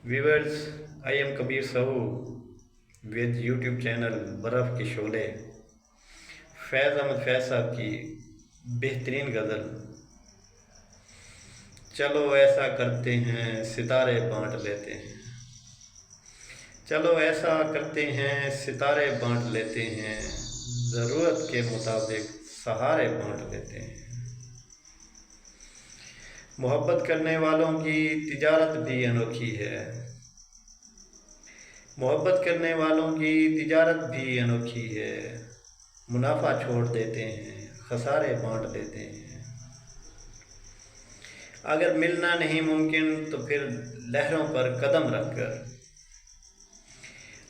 Viewers, I am Kabir Sahu with YouTube channel बर्फ़ के शोले। फैज़ अहमद फैज़ साहब की बेहतरीन गज़ल। चलो ऐसा करते हैं सितारे बांट लेते हैं। चलो ऐसा करते हैं सितारे बांट लेते हैं। ज़रूरत के मुताबिक सहारे बांट लेते हैं। मोहब्बत करने वालों की तिजारत भी अनोखी है। मोहब्बत करने वालों की तिजारत भी अनोखी है। मुनाफा छोड़ देते हैं, खसारे बांट लेते हैं। अगर मिलना नहीं मुमकिन तो फिर लहरों पर कदम रखकर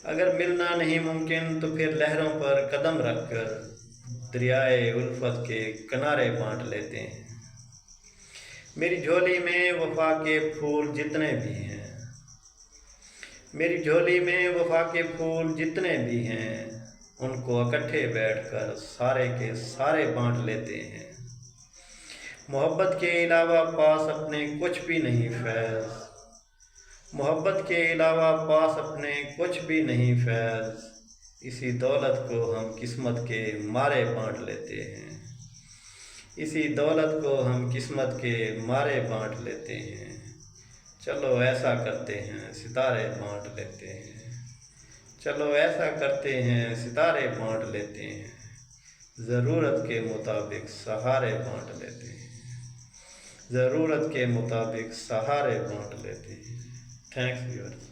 अगर मिलना नहीं मुमकिन तो फिर लहरों पर कदम रखकर दरियाए उल्फत के किनारे बांट लेते हैं। मेरी झोली में वफा के फूल जितने भी हैं। मेरी झोली में वफा के फूल जितने भी हैं, उनको इकट्ठे बैठकर सारे के सारे बांट लेते हैं। मोहब्बत के अलावा पास अपने कुछ भी नहीं फैज़। मोहब्बत के अलावा पास अपने कुछ भी नहीं फैज़। इसी दौलत को हम किस्मत के मारे बांट लेते हैं। इसी दौलत को हम किस्मत के मारे बांट लेते हैं। चलो ऐसा करते हैं सितारे बांट लेते हैं। चलो ऐसा करते हैं सितारे बांट लेते हैं। ज़रूरत के मुताबिक सहारे बांट लेते हैं। ज़रूरत के मुताबिक सहारे बांट लेते हैं। Thanks viewers.